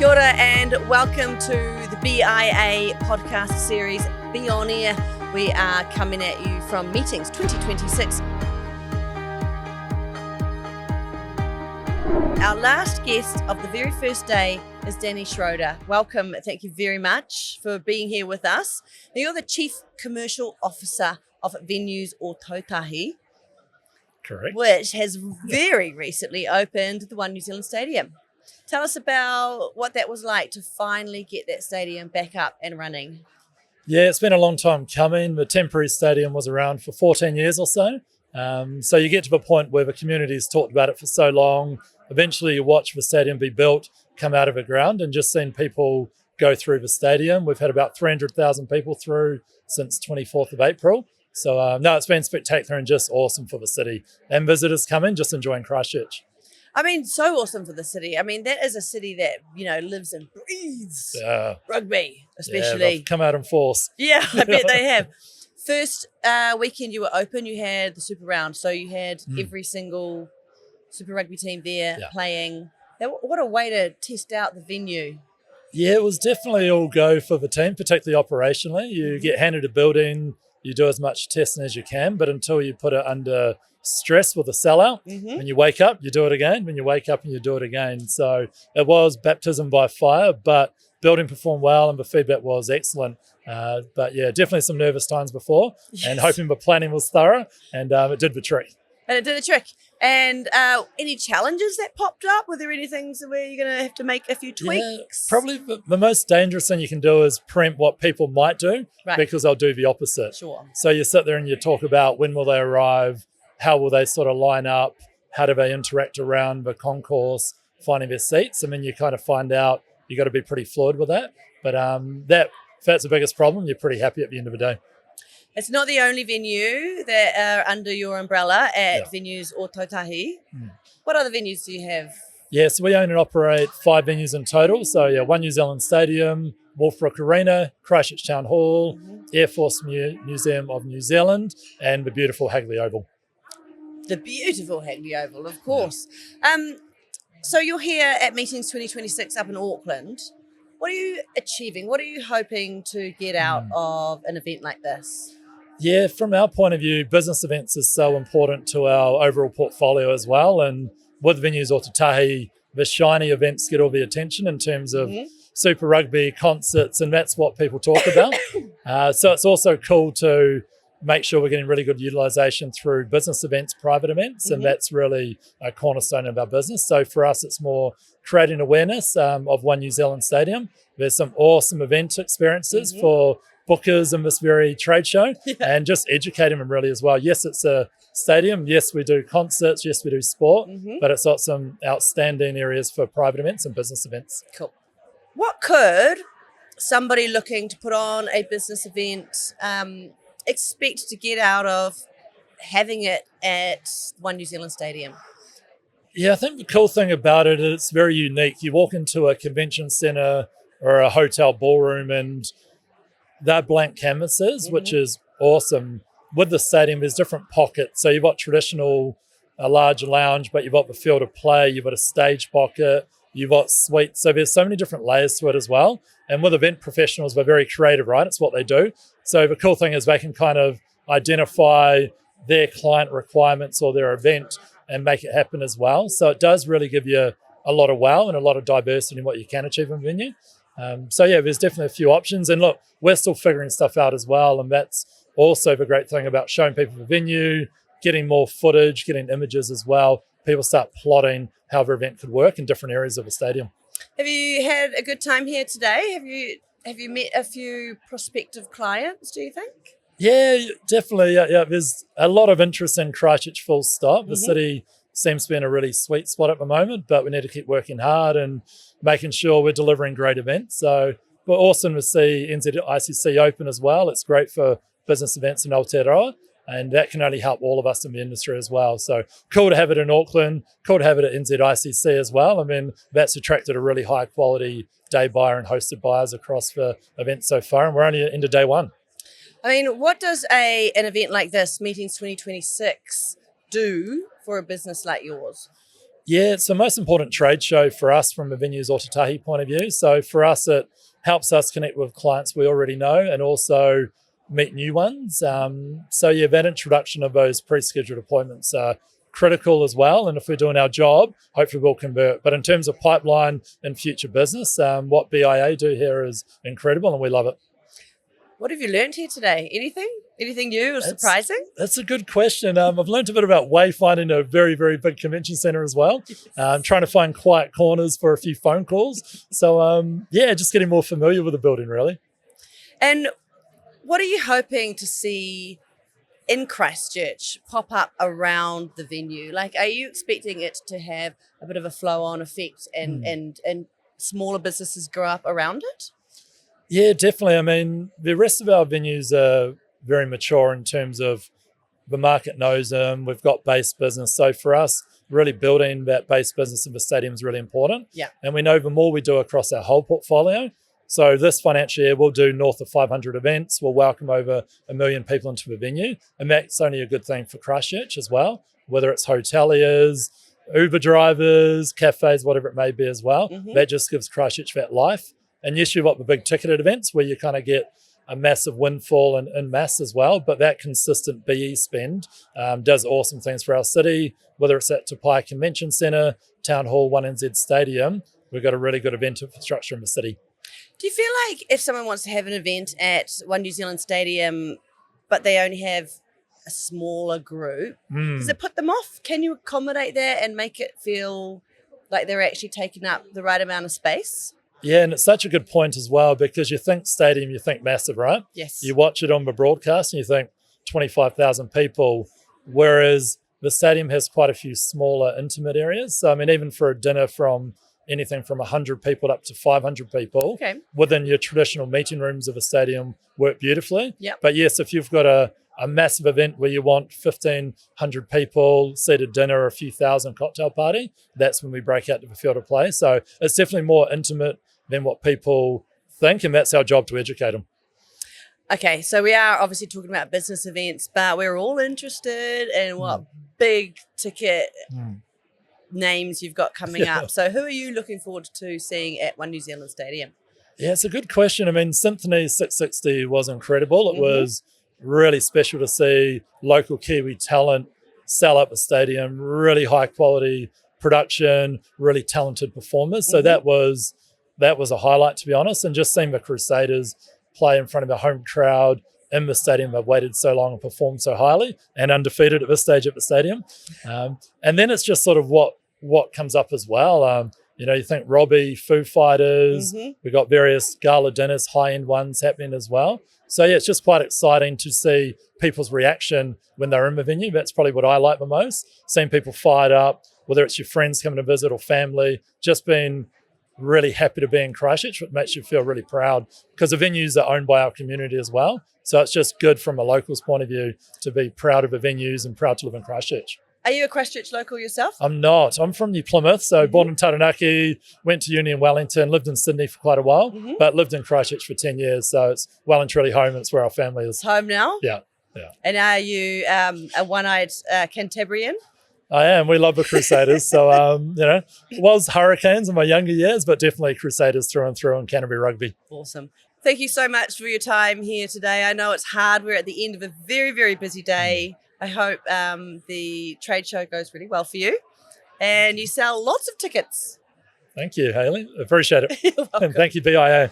Kia ora and welcome to the BIA podcast series, Be On Air. We are coming at you from Meetings 2026. Our last guest of the very first day is Danny Schroder. Welcome, thank you very much for being here with us. Now, you're the Chief Commercial Officer of Venues Ōtautahi. Correct. Which has very recently opened the OneNZ Stadium. Tell us about what that was like to finally get that stadium back up and running. Yeah, it's been a long time coming. The temporary stadium was around for 14 years or so. So you get to the point where the community's talked about it for so long. Eventually you watch the stadium be built, come out of the ground, and just seen people go through the stadium. We've had about 300,000 people through since 24th of April. So no, it's been spectacular and just awesome for the city. And visitors coming, just enjoying Christchurch. I mean, so awesome for the city. I mean, that is a city that, you know, lives and breathes rugby, especially. Yeah, they've come out in force. Yeah, I bet they have. First weekend you were open, you had the Super Round. So you had every single Super Rugby team there playing. What a way to test out the venue. Yeah, it was definitely all go for the team, particularly operationally. You get handed a building, you do as much testing as you can, but until you put it under stress with a sellout, when you wake up, you do it again. When you wake up and you do it again. So it was baptism by fire, but building performed well and the feedback was excellent. But yeah, definitely some nervous times before and hoping the planning was thorough and it did the trick. And it did the trick. And any challenges that popped up? Were there any things where you're going to have to make a few tweaks? Yeah, probably the most dangerous thing you can do is preempt what people might do because they'll do the opposite. Sure. So you sit there and you talk about when will they arrive, how will they sort of line up, how do they interact around the concourse, finding their seats, and then you kind of find out you got to be pretty fluid with that. But if that's the biggest problem, you're pretty happy at the end of the day. It's not the only venue that are under your umbrella at Venues Ōtautahi. What other venues do you have? Yeah, so we own and operate 5 venues in total. So yeah, OneNZ Stadium, Wolfbrook Arena, Christchurch Town Hall, Air Force Museum of New Zealand, and the beautiful Hayley Oval. The beautiful Hayley Oval, of course. So you're here at Meetings 2026 up in Auckland. What are you achieving? What are you hoping to get out of an event like this? Yeah, from our point of view, business events is so important to our overall portfolio as well. And with Venues Ōtautahi, the shiny events get all the attention in terms of Super Rugby, concerts, and that's what people talk about. So it's also cool to make sure we're getting really good utilisation through business events, private events, and that's really a cornerstone of our business. So for us, it's more creating awareness of OneNZ Stadium. There's some awesome event experiences for bookers in this very trade show and just educating them really as well. Yes, it's a stadium. Yes, we do concerts. Yes, we do sport, but it's got some outstanding areas for private events and business events. Cool. What could somebody looking to put on a business event expect to get out of having it at OneNZ Stadium? Yeah, I think the cool thing about it is it's very unique. You walk into a convention centre or a hotel ballroom and they're blank canvases, which is awesome. With the stadium, there's different pockets. So you've got traditional, a large lounge, but you've got the field of play, you've got a stage pocket, you've got suites. So there's so many different layers to it as well. And with event professionals, they're very creative, right? It's what they do. So the cool thing is they can kind of identify their client requirements or their event and make it happen as well. So it does really give you a lot of wow and a lot of diversity in what you can achieve in a venue. So yeah, there's definitely a few options. And look, we're still figuring stuff out as well. And that's also the great thing about showing people the venue, getting more footage, getting images as well. People start plotting how the event could work in different areas of the stadium. Have you had a good time here today? Have you met a few prospective clients, do you think? Yeah, definitely. Yeah, there's a lot of interest in Christchurch full stop. The city seems to be in a really sweet spot at the moment, but we need to keep working hard and making sure we're delivering great events. So we're awesome to see NZICC open as well. It's great for business events in Aotearoa, and that can only help all of us in the industry as well. So cool to have it in Auckland, cool to have it at NZICC as well. I mean, that's attracted a really high quality day buyer and hosted buyers across the event so far, and we're only into day one. I mean, what does an event like this, Meetings 2026, do for a business like yours? Yeah, it's the most important trade show for us from a venue's Ōtautahi point of view. So for us, it helps us connect with clients we already know and also meet new ones. So yeah, that introduction of those pre-scheduled appointments are critical as well. And if we're doing our job, hopefully we'll convert. But in terms of pipeline and future business, what BIA do here is incredible and we love it. What have you learned here today? Anything? Anything new or surprising? That's a good question. I've learned a bit about wayfinding a very, very big convention centre as well. Trying to find quiet corners for a few phone calls. So, yeah, just getting more familiar with the building, really. And what are you hoping to see in Christchurch pop up around the venue? Like, are you expecting it to have a bit of a flow-on effect and smaller businesses grow up around it? Yeah, definitely. I mean, the rest of our venues are very mature in terms of the market knows them. We've got base business. So for us, really building that base business of the stadium is really important. Yeah. And we know the more we do across our whole portfolio. So this financial year, we'll do north of 500 events. We'll welcome over 1 million people into the venue. And that's only a good thing for Christchurch as well, whether it's hoteliers, Uber drivers, cafes, whatever it may be as well. That just gives Christchurch that life. And yes, you've got the big ticketed events where you kind of get a massive windfall in mass as well. But that consistent BE spend does awesome things for our city, whether it's at Ōtautahi Convention Centre, Town Hall, OneNZ Stadium. We've got a really good event infrastructure in the city. Do you feel like if someone wants to have an event at OneNZ Stadium, but they only have a smaller group, does it put them off? Can you accommodate that and make it feel like they're actually taking up the right amount of space? Yeah, and it's such a good point as well because you think stadium, you think massive, right? Yes. You watch it on the broadcast and you think 25,000 people, whereas the stadium has quite a few smaller, intimate areas. So, I mean, even for a dinner from anything from 100 people up to 500 people within your traditional meeting rooms of a stadium work beautifully. Yep. But yes, if you've got a massive event where you want 1,500 people, seated dinner, a few thousand cocktail party, that's when we break out to the field of play. So it's definitely more intimate than what people think, and that's our job to educate them. Okay, so we are obviously talking about business events, but we're all interested in what big ticket names you've got coming up. So who are you looking forward to seeing at OneNZ Stadium? Yeah, it's a good question. I mean, Symphony 660 was incredible. It was really special to see local Kiwi talent sell up the stadium, really high quality production, really talented performers. So that was a highlight, to be honest. And just seeing the Crusaders play in front of a home crowd in the stadium, they've waited so long and performed so highly and undefeated at this stage at the stadium. And then it's just sort of what comes up as well. You think Robbie, Foo Fighters, we've got various gala dinners, high-end ones happening as well. So yeah, it's just quite exciting to see people's reaction when they're in the venue. That's probably what I like the most, seeing people fired up, whether it's your friends coming to visit or family, just being really happy to be in Christchurch, which makes you feel really proud because the venues are owned by our community as well. So it's just good from a local's point of view to be proud of the venues and proud to live in Christchurch. Are you a Christchurch local yourself? I'm not. I'm from New Plymouth, so born in Taranaki, went to uni in Wellington, lived in Sydney for quite a while, but lived in Christchurch for 10 years. So it's well and truly home. It's where our family is. It's home now? Yeah. And are you a one-eyed Cantabrian? I am. We love the Crusaders. So, it was Hurricanes in my younger years, but definitely Crusaders through and through in Canterbury rugby. Awesome. Thank you so much for your time here today. I know it's hard. We're at the end of a very, very busy day. I hope the trade show goes really well for you and you sell lots of tickets. Thank you, Hayley. Appreciate it. You're welcome. And thank you, BIA.